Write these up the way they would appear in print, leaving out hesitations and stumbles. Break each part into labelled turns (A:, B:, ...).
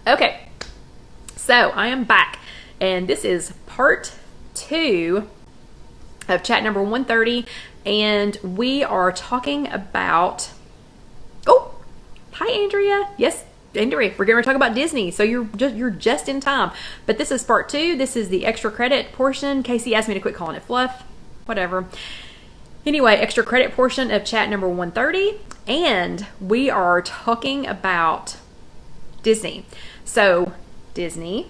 A: Okay, so I am back, and this is part 2 of chat number 130, and we are talking about, oh, hi Andrea. Yes, Andrea, we're going to talk about Disney, so you're just in time. But this is part 2. This is the extra credit portion. Casey asked me to quit calling it fluff. Whatever. Anyway, extra credit portion of chat number 130, and we are talking about Disney. So Disney,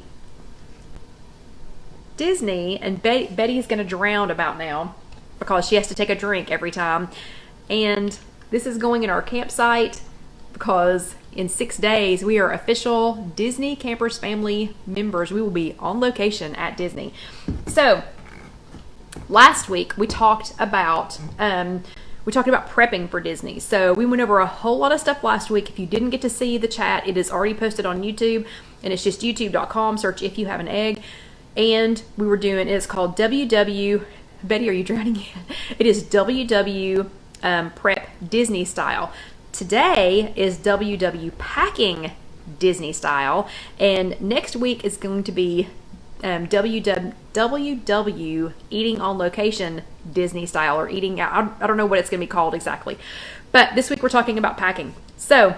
A: and Betty is going to drown about now because she has to take a drink every time. And this is going in our campsite because in 6 days we are official Disney Campers family members. We will be on location at Disney. So last week we talked about prepping for Disney. So we went over a whole lot of stuff last week. If you didn't get to see the chat, it is already posted on YouTube, and it's just youtube.com, search If You Have an Egg. And we were doing, it's called WW, Betty, are you drowning in? It is WW Prep Disney Style. Today is WW Packing Disney Style, and next week is going to be WW Eating on Location Disney Style, or eating out. I don't know what it's going to be called exactly. But this week we're talking about packing. So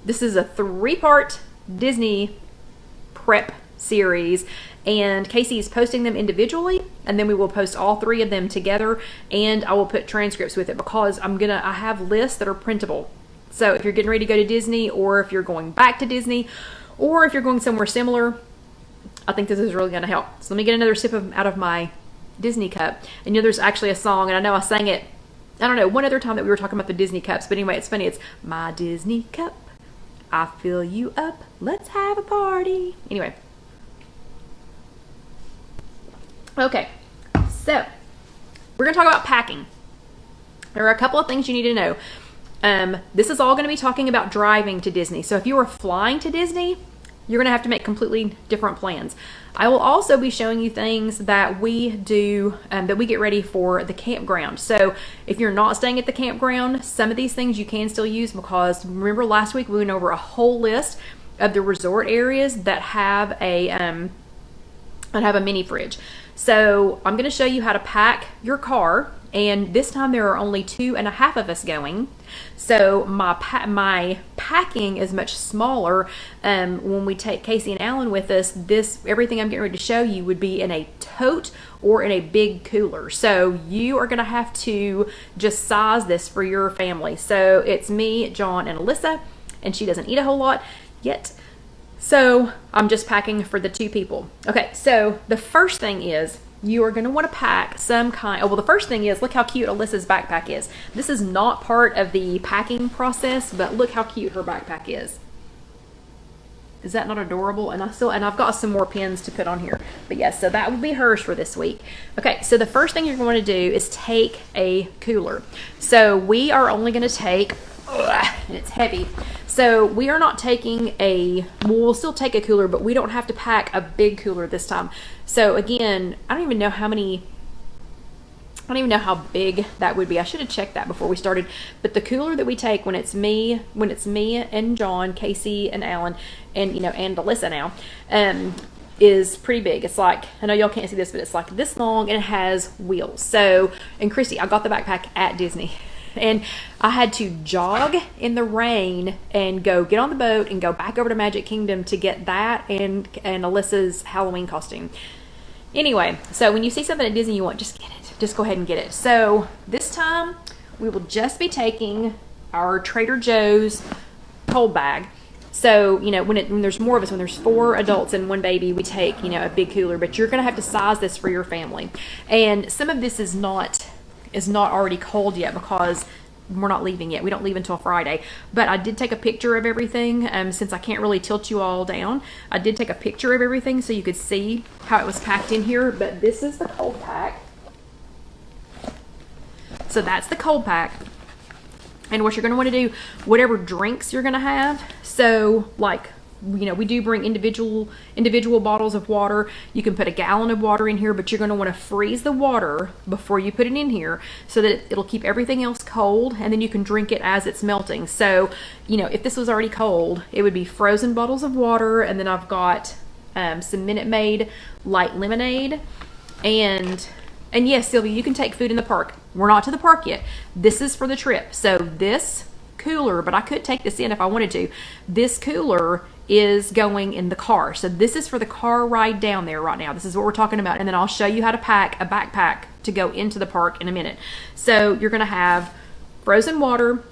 A: this is a 3-part Disney prep series, and Casey is posting them individually, and then we will post all 3 of them together, and I will put transcripts with it because I have lists that are printable. So if you're getting ready to go to Disney, or if you're going back to Disney, or if you're going somewhere similar, I think this is really going to help. So let me get another sip out of my Disney cup. And there's actually a song, and I know I sang it, I don't know, one other time that we were talking about the Disney cups. But anyway, it's funny. It's my Disney cup, I fill you up, let's have a party. Anyway. Okay, so we're going to talk about packing. There are a couple of things you need to know. This is all going to be talking about driving to Disney. So if you are flying to Disney, you're going to have to make completely different plans. I will also be showing you things that we do, that we get ready for the campground. So if you're not staying at the campground, some of these things you can still use, because remember last week we went over a whole list of the resort areas that have a mini fridge. So I'm going to show you how to pack your car, and this time there are only 2.5 of us going. So my packing is much smaller. When we take Casey and Alan with us, everything I'm getting ready to show you would be in a tote or in a big cooler. So you are going to have to just size this for your family. So it's me, John, and Alyssa, and she doesn't eat a whole lot yet. So I'm just packing for the 2 people. Okay, so the first thing is you are going to want to pack some kind. Oh, well, the first thing is, look how cute Alyssas backpack is. This is not part of the packing process, but look how cute her backpack is. Is that not adorable? And I've got some more pins to put on here. But yes, so that will be hers for this week. Okay, so the first thing you're going to do is take a cooler. So we are only going to take, and it's heavy. So we are not taking we'll still take a cooler, but we don't have to pack a big cooler this time. So again, I don't even know how big that would be. I should have checked that before we started. But the cooler that we take when it's me and John, Casey and Alan, and and Alyssa now, is pretty big. It's like, I know y'all can't see this, but it's like this long, and it has wheels. So, and Christy, I got the backpack at Disney. And I had to jog in the rain and go get on the boat and go back over to Magic Kingdom to get that and Alyssa's Halloween costume. Anyway, so when you see something at Disney you want, just get it. Just go ahead and get it. So this time we will just be taking our Trader Joe's cold bag. So, when there's more of us, when there's 4 adults and 1 baby, we take, a big cooler. But you're going to have to size this for your family. And some of this is not already cold yet because we're not leaving yet. We don't leave until Friday. But I did take a picture of everything, since I can't really tilt you all down. I did take a picture of everything so you could see how it was packed in here. But this is the cold pack. So that's the cold pack. And what you're going to want to do, whatever drinks you're going to have, so like we do bring individual bottles of water. You can put a gallon of water in here, but you're going to want to freeze the water before you put it in here so that it'll keep everything else cold, and then you can drink it as it's melting. So, if this was already cold, it would be frozen bottles of water, and then I've got some Minute Maid light lemonade, and yes, Sylvia, you can take food in the park. We're not to the park yet. This is for the trip. So this cooler, but I could take this in if I wanted to. This cooler is going in the car. So this is for the car ride down there right now. This is what we're talking about. And then I'll show you how to pack a backpack to go into the park in a minute. So you're going to have frozen water,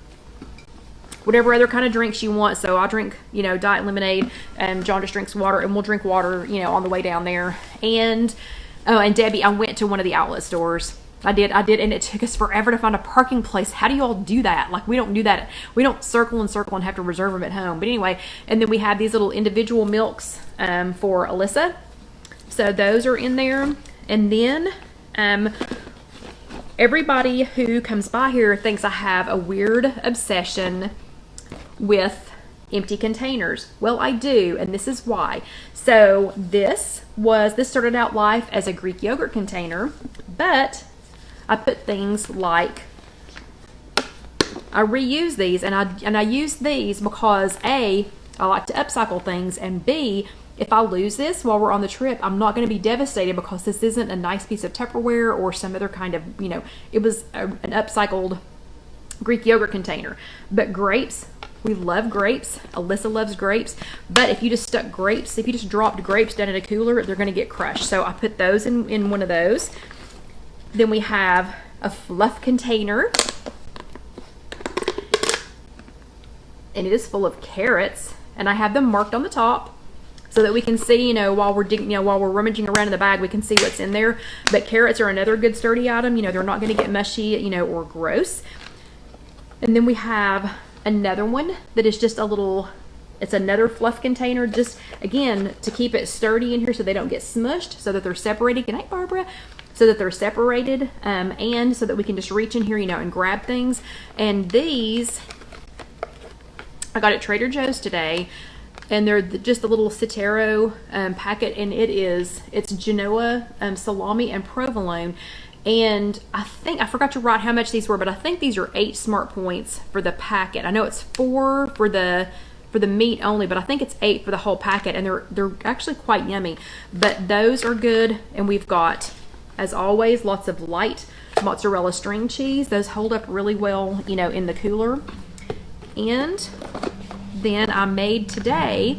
A: whatever other kind of drinks you want. So I'll drink, diet lemonade, and John just drinks water, and we'll drink water, on the way down there. And Debbie, I went to one of the outlet stores. I did, and it took us forever to find a parking place. How do you all do that? Like, we don't do that. We don't circle and have to reserve them at home. But anyway, and then we have these little individual milks for Alyssa. So those are in there. And then everybody who comes by here thinks I have a weird obsession with empty containers. Well, I do, and this is why. So this started out life as a Greek yogurt container, but I put things like, I reuse these, and I use these because A, I like to upcycle things, and B, if I lose this while we're on the trip, I'm not going to be devastated because this isn't a nice piece of Tupperware or some other kind of, it was an upcycled Greek yogurt container. But grapes, we love grapes. Alyssa loves grapes. But if you just dropped grapes down in a cooler, they're going to get crushed. So I put those in one of those. Then we have a fluff container. And it is full of carrots. And I have them marked on the top so that we can see, while we're rummaging around in the bag, we can see what's in there. But carrots are another good sturdy item. They're not going to get mushy, or gross. And then we have another one that is just it's another fluff container, just again to keep it sturdy in here so they don't get smushed, so that they're separated. Good night, Barbara. So that they're separated, and so that we can just reach in here, and grab things. And these I got at Trader Joe's today, and they're just a little Citero packet, and it's Genoa salami and provolone. And I think I forgot to write how much these were, but I think these are 8 smart points for the packet. I know it's 4 for the meat only, but I think it's 8 for the whole packet, and they're actually quite yummy. But those are good, and we've got, as always, lots of light mozzarella string cheese. Those hold up really well, in the cooler. And then I made today,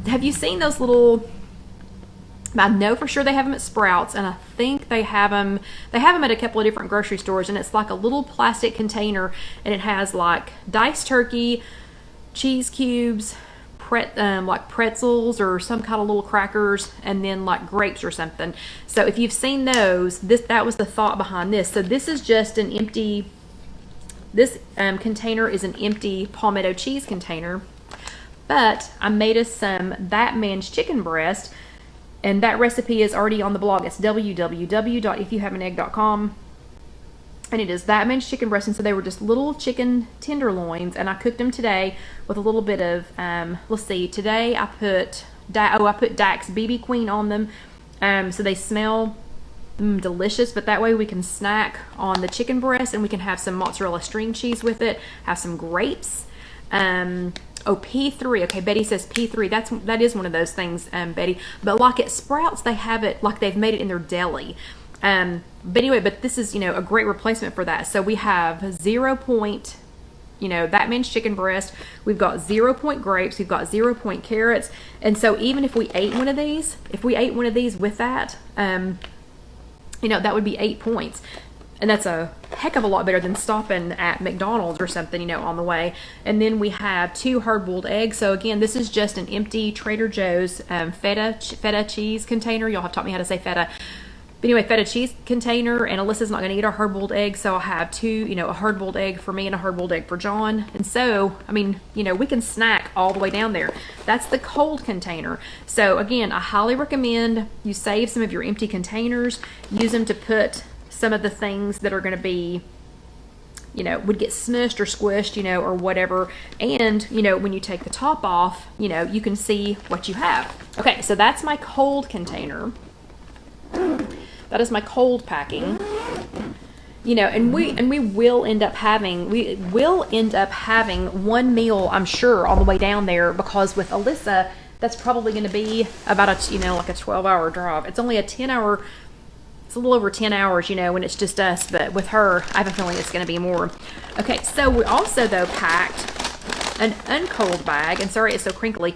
A: have you seen those little, I know for sure they have them at Sprouts, and I think they have them at a couple of different grocery stores, and it's like a little plastic container, and it has like diced turkey, cheese cubes, like pretzels or some kind of little crackers, and then like grapes or something. So if you've seen those, that was the thought behind this. So this is just an empty, this container is an empty palmetto cheese container, but I made us some That Man's chicken breast. And that recipe is already on the blog. It's www.IfYouHaveAnEgg.com. And it is That Man's chicken breast. And so they were just little chicken tenderloins. And I cooked them today with a little bit of, let's see, today I put Dax BB Queen on them. So they smell delicious. But that way we can snack on the chicken breast, and we can have some mozzarella string cheese with it. Have some grapes. P3. Okay, Betty says P3. That is one of those things, Betty. But like at Sprouts, they have it like they've made it in their deli. But anyway, but this is, a great replacement for that. So we have 0 point, That Man's chicken breast. We've got 0 point grapes. We've got 0 point carrots. And so even if we ate one of these, with that, that would be 8 points. And that's a heck of a lot better than stopping at McDonald's or something, on the way. And then we have 2 hard-boiled eggs. So again, this is just an empty Trader Joe's feta cheese container. Y'all have taught me how to say feta. But anyway, feta cheese container. And Alyssa's not going to eat our hard-boiled egg, so I'll have 2, a hard-boiled egg for me and a hard-boiled egg for John. And so, we can snack all the way down there. That's the cold container. So again, I highly recommend you save some of your empty containers. Use them to put some of the things that are going to be, you know, would get smushed or squished, you know, or whatever. And, you know, when you take the top off, you know, you can see what you have. Okay, so that's my cold container. That is my cold packing. You know, and we will end up having one meal, I'm sure, on the way down there, because with Alyssa, that's probably going to be about a, you know, like a 12-hour drive. It's only a 10-hour. It's a little over 10 hours, you know, when it's just us, but with her, I have a feeling it's going to be more. Okay, so we also, though, packed an uncold bag, and sorry it's so crinkly,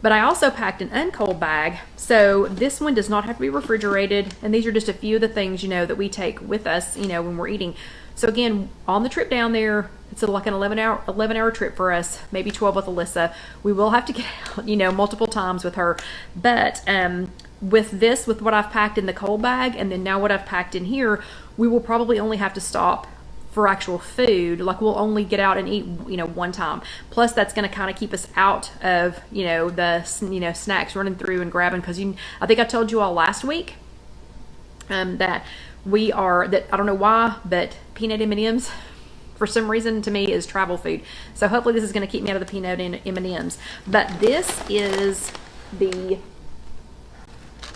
A: but I also packed an uncold bag. So this one does not have to be refrigerated, and these are just a few of the things, you know, that we take with us, you know, when we're eating. So again, on the trip down there, it's like an 11-hour trip for us, maybe 12 with Alyssa. We will have to get out, you know, multiple times with her, but with what I've packed in the cold bag, and then now what I've packed in here, we will probably only have to stop for actual food. Like, we'll only get out and eat, you know, one time. Plus, that's going to kind of keep us out of, you know, the, you know, snacks running through and grabbing, because I think I told you all last week that I don't know why, but peanut M&Ms for some reason to me is travel food. So hopefully this is going to keep me out of the peanut M&Ms. But this is the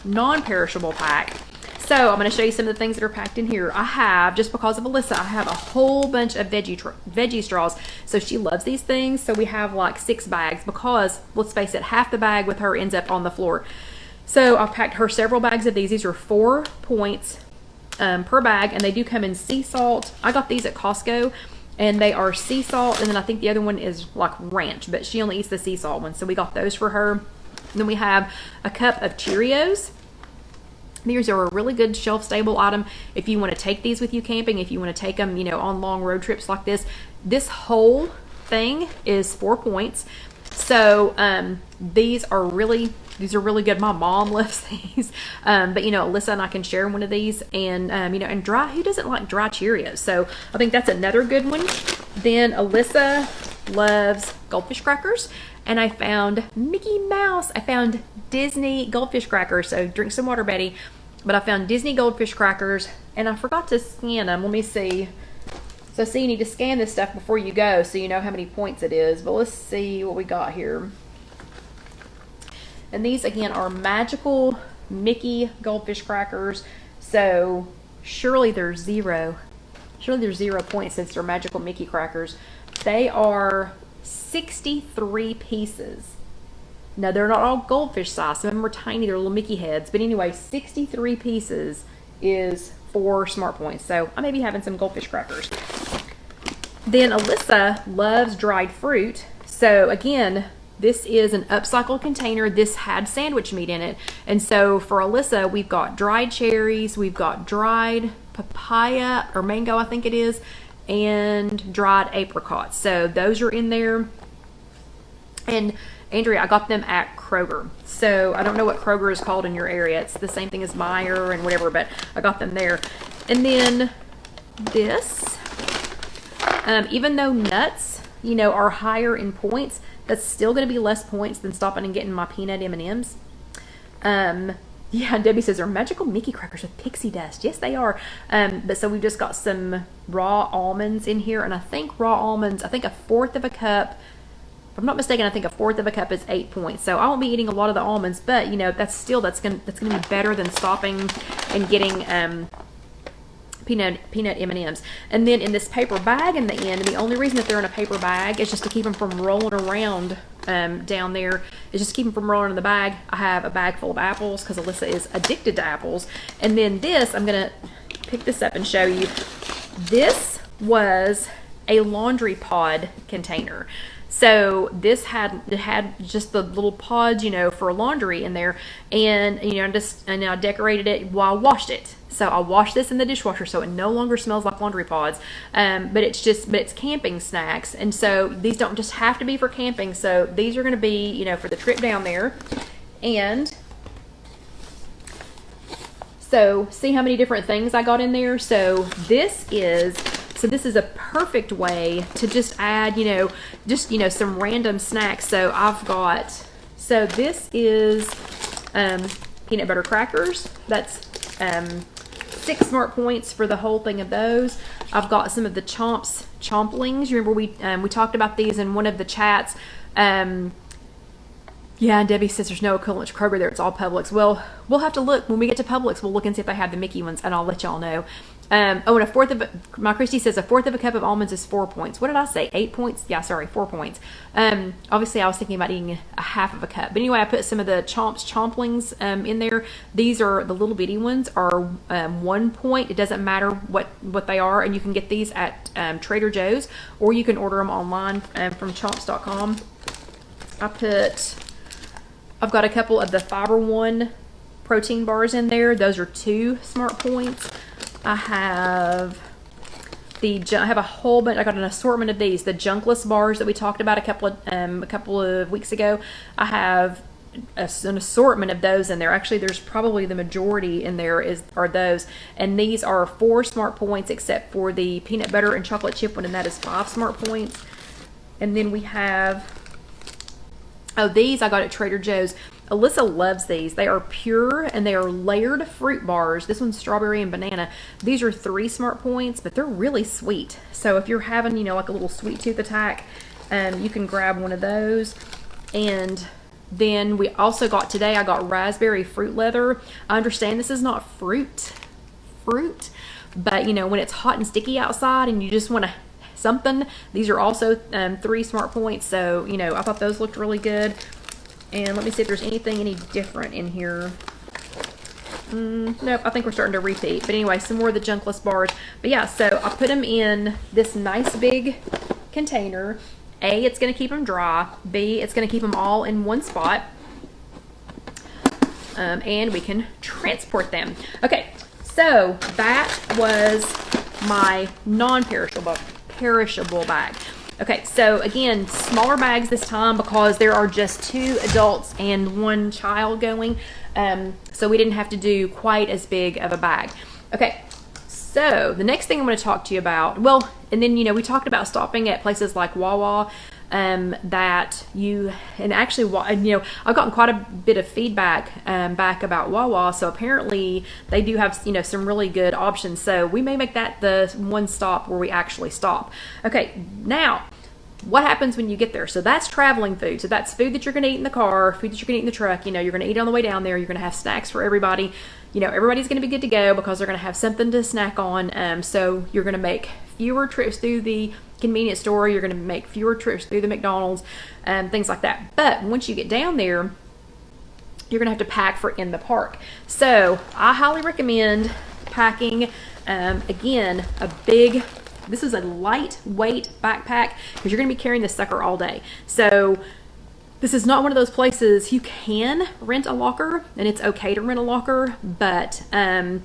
A: non-perishable pack. So I'm going to show you some of the things that are packed in here. I have, just because of Alyssa, I have a whole bunch of veggie straws. So she loves these things. So we have like 6 bags, because let's face it, half the bag with her ends up on the floor. So I've packed her several bags of these. These are 4 points per bag, and they do come in sea salt. I got these at Costco, and they are sea salt, and then I think the other one is like ranch, but she only eats the sea salt one. So we got those for her. And then we have a cup of Cheerios. These are a really good shelf-stable item if you want to take these with you camping, if you want to take them, you know, on long road trips like this. This whole thing is 4 points. So these are really good. My mom loves these. But, you know, Alyssa and I can share one of these. And, you know, and who doesn't like dry Cheerios? So I think that's another good one. Then Alyssa loves goldfish crackers. And I found Mickey Mouse. I found Disney goldfish crackers. So drink some water, Betty. But I found Disney goldfish crackers, and I forgot to scan them. Let me see. So see, you need to scan this stuff before you go so you know how many points it is. But let's see what we got here. And these, again, are magical Mickey goldfish crackers. So surely there's 0. Surely there's 0 points since they're magical Mickey crackers. They are 63 pieces. Now, they're not all goldfish size. Some of them are tiny. They're little Mickey heads. But anyway, 63 pieces is 4 smart points. So I may be having some goldfish crackers. Then Alyssa loves dried fruit. So again, this is an upcycled container. This had sandwich meat in it. And so for Alyssa, we've got dried cherries. We've got dried papaya or mango, I think it is, and dried apricots. So those are in there. And Andrea, I got them at Kroger. So I don't know what Kroger is called in your area. It's the same thing as Meijer and whatever, but I got them there. And then this, even though nuts, you know, are higher in points, that's still going to be less points than stopping and getting my peanut M&Ms. Yeah, Debbie says they're magical Mickey crackers with pixie dust. Yes, they are. But so we've just got some raw almonds in here, and I think raw almonds, I think 1/4 of a cup. If I'm not mistaken, I think 1/4 of a cup is 8 points. So I won't be eating a lot of the almonds, but you know, that's gonna be better than stopping and getting peanut M&Ms. And then in this paper bag in the end, and the only reason that they're in a paper bag is just to keep them from rolling around down there. It's just to keep them from rolling in the bag. I have a bag full of apples because Alyssa is addicted to apples. And then this, I'm gonna pick this up and show you. This was a laundry pod container. So this had just the little pods, you know, for laundry in there, and you know, and I decorated it while I washed it. So I washed this in the dishwasher, so it no longer smells like laundry pods. But it's camping snacks, and so these don't just have to be for camping. So these are going to be, you know, for the trip down there, and so see how many different things I got in there. So this is a perfect way to just add, you know, some random snacks. So this is peanut butter crackers. That's 6 smart points for the whole thing of those. I've got some of the Chomplings. You remember we talked about these in one of the chats. Yeah, and Debbie says there's no equivalent to Kroger there. It's all Publix. Well, we'll have to look. When we get to Publix, we'll look and see if they have the Mickey ones, and I'll let y'all know. And my Christy says a fourth of a cup of almonds is 4 points. What did I say? 8 points? Yeah, sorry, 4 points. Obviously, I was thinking about eating a half of a cup. But anyway, I put some of the Chomplings in there. These are the little bitty ones are 1 point. It doesn't matter what they are, and you can get these at Trader Joe's, or you can order them online from chomps.com. I've got a couple of the Fiber One protein bars in there. Those are 2 smart points. I have a whole bunch. I got an assortment of these, the junkless bars that we talked about a couple of weeks ago. I have an assortment of those in there. Actually, there's probably the majority in there are those, and these are 4 smart points, except for the peanut butter and chocolate chip one, and that is 5 smart points. And then we have these I got at Trader Joe's. Alyssa loves these. They are pure and they are layered fruit bars. This one's strawberry and banana. These are 3 smart points, but they're really sweet. So if you're having, like a little sweet tooth attack, you can grab one of those. And then we also got today, I got raspberry fruit leather. I understand this is not fruit, but when it's hot and sticky outside and you just want something, these are also 3 smart points. So, I thought those looked really good. And let me see if there's anything any different in here. Nope, I think we're starting to repeat. But anyway, some more of the junkless bars. But yeah, so I put them in this nice big container. A, it's going to keep them dry. B, it's going to keep them all in one spot. And we can transport them. Okay, so that was my non-perishable bag. Okay, so again, smaller bags this time because there are just 2 adults and 1 child going. So we didn't have to do quite as big of a bag. Okay, so the next thing I'm going to talk to you about, and then, we talked about stopping at places like Wawa, I've gotten quite a bit of feedback back about Wawa. So apparently they do have, some really good options. So we may make that the one stop where we actually stop. Okay, now what happens when you get there? So that's traveling food. So that's food that you're going to eat in the car, food that you're going to eat in the truck. You're going to eat on the way down there. You're going to have snacks for everybody. Everybody's going to be good to go because they're going to have something to snack on. So you're going to make fewer trips through the convenience store. You're going to make fewer trips through the McDonald's, things like that. But once you get down there, you're going to have to pack for in the park. So I highly recommend packing, again, this is a lightweight backpack because you're going to be carrying this sucker all day. So this is not one of those places. You can rent a locker, and it's okay to rent a locker, but, and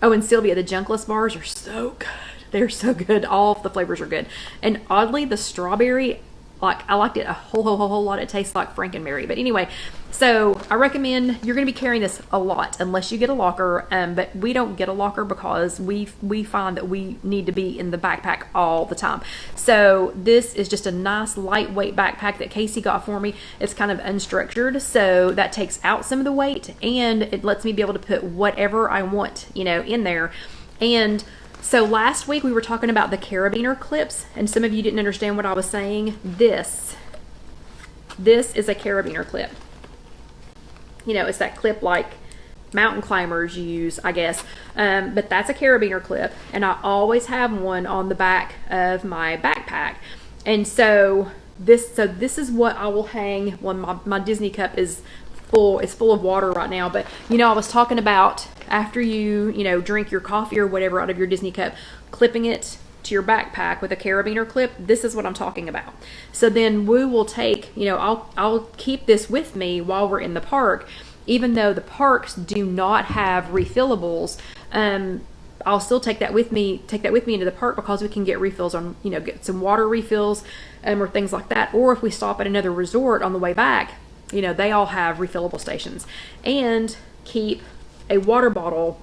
A: Sylvia, the junkless bars are so good. They're so good. All of the flavors are good. And oddly, the strawberry, I liked it a whole lot. It tastes like Frankenberry. But anyway, so I recommend, you're going to be carrying this a lot unless you get a locker. But we don't get a locker because we find that we need to be in the backpack all the time. So this is just a nice lightweight backpack that Casey got for me. It's kind of unstructured, so that takes out some of the weight and it lets me be able to put whatever I want, in there. And so last week we were talking about the carabiner clips, and some of you didn't understand what I was saying. This is a carabiner clip. It's that clip like mountain climbers use, I guess. But that's a carabiner clip, and I always have one on the back of my backpack. And so this is what I will hang when my Disney cup is full. It's full of water right now, but I was talking about after you drink your coffee or whatever out of your Disney cup, clipping it to your backpack with a carabiner clip. This is what I'm talking about. So then we will take, I'll keep this with me while we're in the park, even though the parks do not have refillables. I'll still take that with me into the park because we can get refills on, get some water refills or things like that. Or if we stop at another resort on the way back, they all have refillable stations. And keep a water bottle,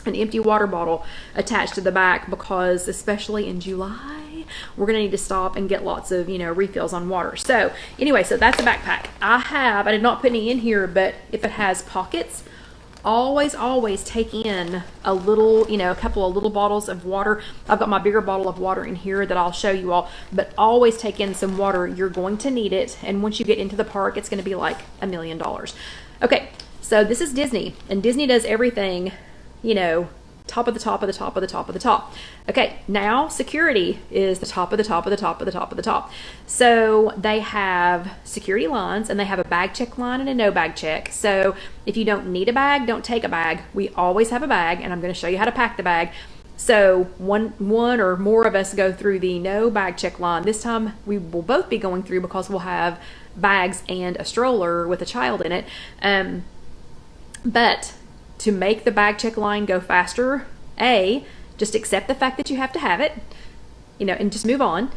A: an empty water bottle attached to the back because especially in July, we're going to need to stop and get lots of, refills on water. So anyway, so that's a backpack. I did not put any in here, but if it has pockets, always take in a little, a couple of little bottles of water. I've got my bigger bottle of water in here that I'll show you all, but always take in some water. You're going to need it. And once you get into the park, it's going to be like $1 million. Okay, so this is Disney, and Disney does everything, top of the top of the top of the top of the top. Okay, now security is the top of the top of the top of the top of the top. So they have security lines, and they have a bag check line and a no bag check. So if you don't need a bag, don't take a bag. We always have a bag, and I'm going to show you how to pack the bag. So one or more of us go through the no bag check line. This time we will both be going through because we'll have bags and a stroller with a child in it. But to make the bag check line go faster, just accept the fact that you have to have it, and just move on.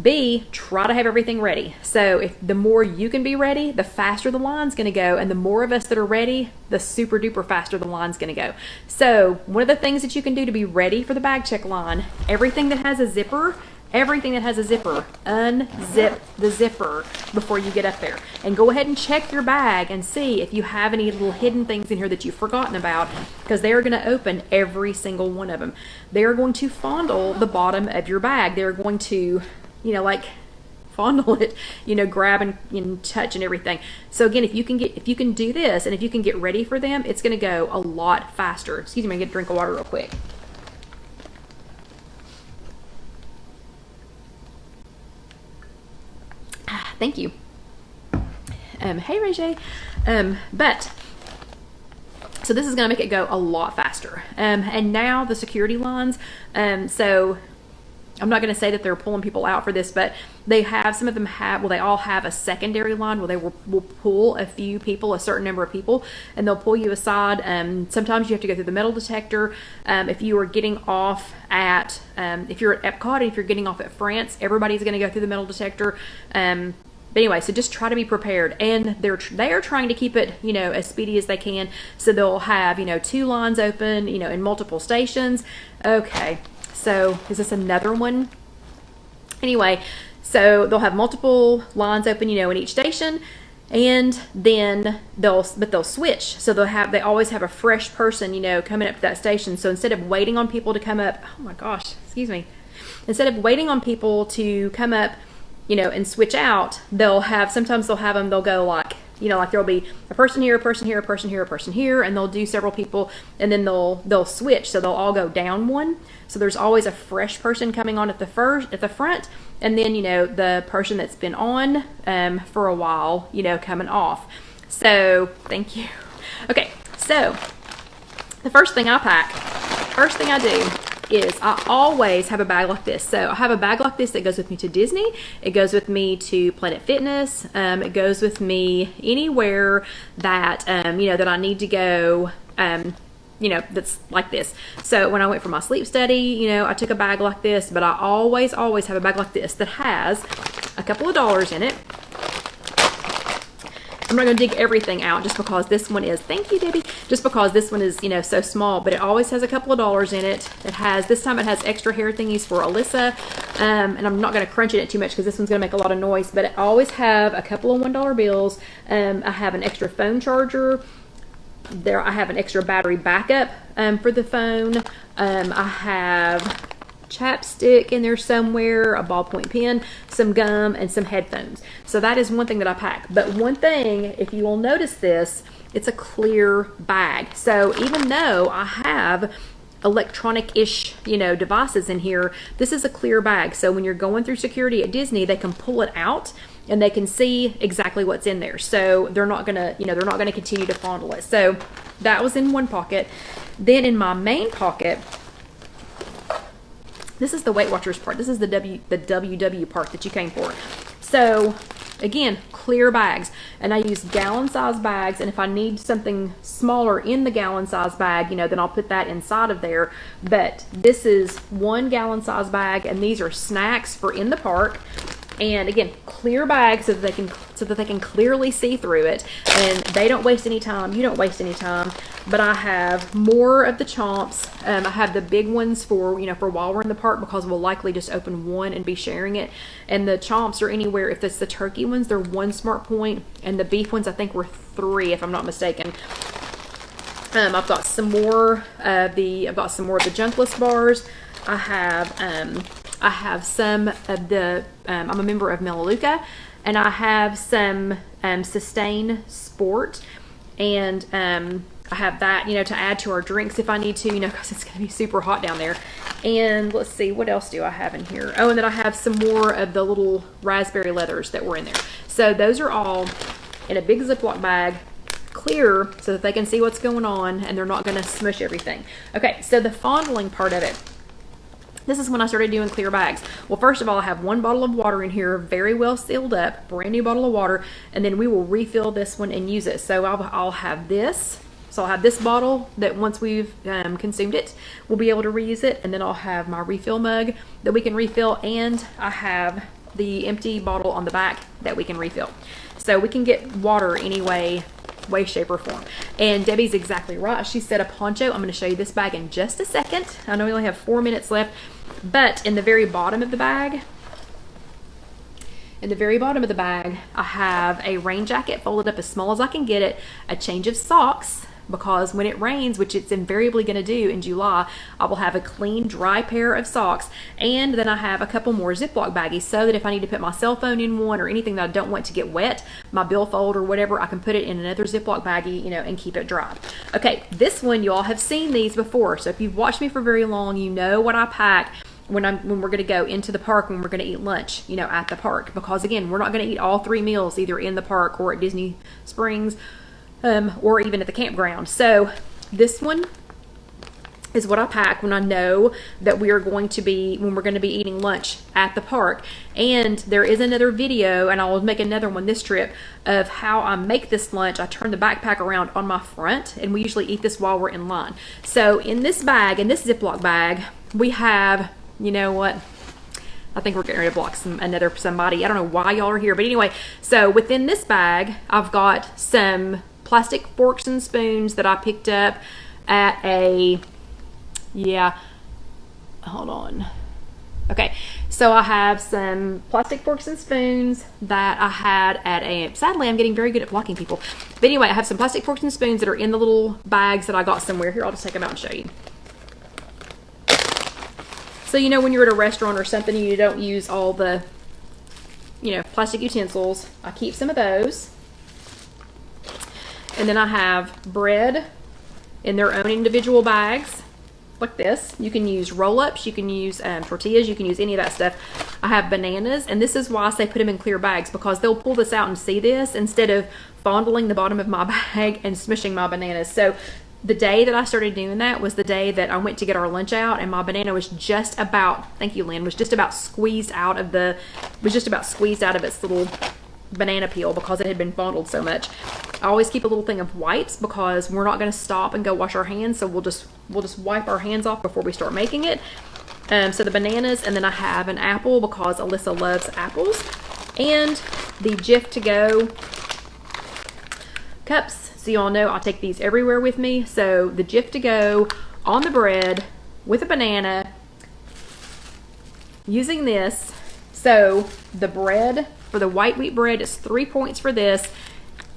A: B, try to have everything ready. So if the more you can be ready, the faster the line's going to go, and the more of us that are ready, the super duper faster the line's going to go. So one of the things that you can do to be ready for the bag check line, everything that has a zipper, unzip the zipper before you get up there, and go ahead and check your bag and see if you have any little hidden things in here that you've forgotten about, because they are going to open every single one of them. They are going to fondle the bottom of your bag. They're going to, like fondle it, grab and touch and everything. So again, if you can do this, and if you can get ready for them, it's going to go a lot faster. Excuse me, I'm going to get a drink of water real quick. Thank you. Hey, Ray J. But so this is going to make it go a lot faster. And now the security lines. So I'm not going to say that they're pulling people out for this, but they have, some of them have, they all have a secondary line where they will pull a few people, a certain number of people, and they'll pull you aside. Sometimes you have to go through the metal detector. If you are getting off at, if you're at Epcot and if you're getting off at France, everybody's going to go through the metal detector. But anyway, so just try to be prepared, and they are trying to keep it, as speedy as they can. So they'll have, 2 lines open, in multiple stations. Okay. So is this another one? Anyway, so they'll have multiple lines open, in each station, and then they'll switch. So they always have a fresh person, coming up to that station. So instead of waiting on people to come up, oh my gosh, excuse me. Instead of waiting on people to come up, and switch out, sometimes they'll go like, like there'll be a person here, a person here, a person here, a person here, and they'll do several people, and then they'll switch. So they'll all go down one. So there's always a fresh person coming on at the front, and then, the person that's been on for a while, coming off. So thank you. Okay, so the first thing I do is I always have a bag like this. So I have a bag like this that goes with me to Disney. It goes with me to Planet Fitness. It goes with me anywhere that, that I need to go, that's like this. So when I went for my sleep study, I took a bag like this, but I always have a bag like this that has a couple of dollars in it. I'm not going to dig everything out just because this one is, thank you, Debbie, just because this one is, so small, but it always has a couple of dollars in it. This time it has extra hair thingies for Alyssa, and I'm not going to crunch it too much because this one's going to make a lot of noise, but I always have a couple of $1 bills. I have an extra phone charger. I have an extra battery backup for the phone. I have chapstick in there somewhere, a ballpoint pen, some gum, and some headphones. So that is one thing that I pack. But one thing, if you will notice this, it's a clear bag. So even though I have electronic-ish, devices in here, this is a clear bag. So when you're going through security at Disney, they can pull it out and they can see exactly what's in there. So they're not gonna, continue to fondle it. So that was in one pocket. Then in my main pocket, this is the Weight Watchers part. This is the WW part that you came for. So again, clear bags, and I use gallon size bags, and if I need something smaller in the gallon size bag, then I'll put that inside of there. But this is 1 gallon size bag, and these are snacks for in the park. And again, clear bags so that they can clearly see through it, and they don't waste any time. You don't waste any time. But I have more of the chomps. I have the big ones for while we're in the park, because we'll likely just open one and be sharing it. And the chomps are anywhere. If it's the turkey ones, they're 1 smart point, and the beef ones I think were 3, if I'm not mistaken. I've got some more of the Junkless bars. I have some of the I'm a member of Melaleuca, and I have some Sustain Sport, and I have that, you know, to add to our drinks if I need to, you know, because it's going to be super hot down there. And let's see, what else do I have in here? Oh, and then I have some more of the little raspberry leathers that were in there. So those are all in a big Ziploc bag, clear, so that they can see what's going on and they're not going to smush everything. Okay, so the fondling part of it. This is when I started doing clear bags. Well, first of all, I have one bottle of water in here, very well sealed up, brand new bottle of water, and then we will refill this one and use it. So I'll have this. So I'll have this bottle that once we've consumed it, we'll be able to reuse it. And then I'll have my refill mug that we can refill. And I have the empty bottle on the back that we can refill. So we can get water any way, shape, or form. And Debbie's exactly right. She said a poncho. I'm going to show you this bag in just a second. I know we only have 4 minutes left. But in the very bottom of the bag, I have a rain jacket folded up as small as I can get it, a change of socks, because when it rains, which it's invariably going to do in July, I will have a clean, dry pair of socks. And then I have a couple more Ziploc baggies so that if I need to put my cell phone in one or anything that I don't want to get wet, my billfold or whatever, I can put it in another Ziploc baggie, you know, and keep it dry. Okay, this one, you all have seen these before. So if you've watched me for very long, you know what I pack when we're going to go into the park, when we're going to eat lunch, you know, at the park. Because again, we're not going to eat all 3 meals either in the park or at Disney Springs, or even at the campground. So this one is what I pack when I know that when we're going to be eating lunch at the park. And there is another video, and I will make another one this trip, of how I make this lunch. I turn the backpack around on my front, and we usually eat this while we're in line. So in this bag, in this Ziploc bag, we have, you know what? I think we're getting ready to block somebody. I don't know why y'all are here, but anyway, so within this bag, I've got some plastic forks and spoons that I picked up at hold on. Okay, so I have some plastic forks and spoons that I had at sadly, I'm getting very good at blocking people. But anyway, I have some plastic forks and spoons that are in the little bags that I got somewhere. Here, I'll just take them out and show you. So, you know, when you're at a restaurant or something, you don't use all the, you know, plastic utensils. I keep some of those. And then I have bread in their own individual bags, like this. You can use roll-ups, you can use tortillas, you can use any of that stuff. I have bananas, and this is why I say put them in clear bags, because they'll pull this out and see this instead of fondling the bottom of my bag and smushing my bananas. So the day that I started doing that was the day that I went to get our lunch out, and my banana was just about, thank you, Lynn, was just about squeezed out of its little banana peel because it had been fondled so much. I always keep a little thing of wipes because we're not going to stop and go wash our hands, so we'll just wipe our hands off before we start making it. So the bananas, and then I have an apple because Alyssa loves apples, and the Jif to go cups. So you all know I take these everywhere with me. So the Jif to go on the bread with a banana, using this. So the bread, for the white wheat bread, is 3 points for this.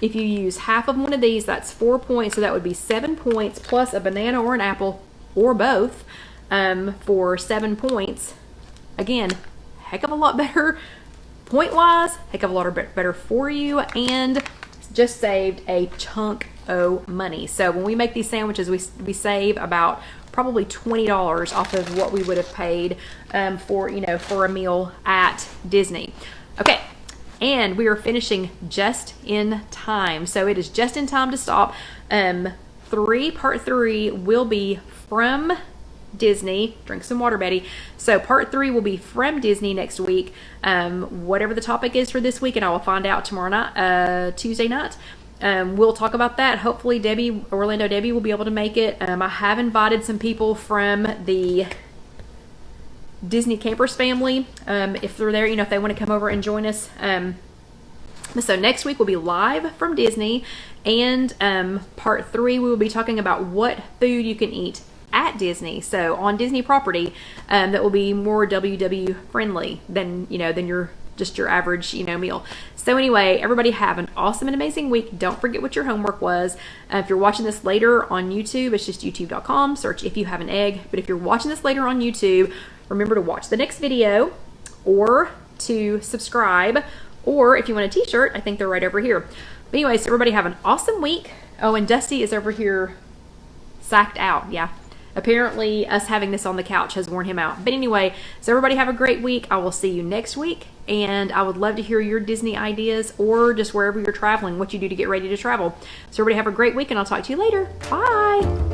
A: If you use half of one of these, that's 4 points. So that would be 7 points plus a banana or an apple or both, for 7 points. Again, heck of a lot better point-wise, heck of a lot better for you, and just saved a chunk of money. So when we make these sandwiches, we save about probably $20 off of what we would have paid for a meal at Disney. Okay, and we are finishing just in time. So it is just in time to stop. Part 3 will be from Disney. Drink some water, Betty. So part 3 will be from Disney next week. Whatever the topic is for this week, and I will find out tomorrow night, Tuesday night. We'll talk about that. Hopefully Orlando Debbie will be able to make it. I have invited some people from the Disney Campers family, if they're there, if they want to come over and join us. So next week we'll be live from Disney, and part 3 we will be talking about what food you can eat at Disney, so on Disney property, that will be more WW friendly than your just your average, meal. So anyway, everybody have an awesome and amazing week. Don't forget what your homework was. If you're watching this later on YouTube, it's just youtube.com, search If You Have an Egg. But if you're watching this later on YouTube, remember to watch the next video or to subscribe, or if you want a t-shirt, I think they're right over here. But anyway, so everybody have an awesome week. Oh, and Dusty is over here sacked out. Yeah. Apparently us having this on the couch has worn him out. But anyway, so everybody have a great week. I will see you next week. And I would love to hear your Disney ideas, or just wherever you're traveling, what you do to get ready to travel. So everybody have a great week, and I'll talk to you later. Bye.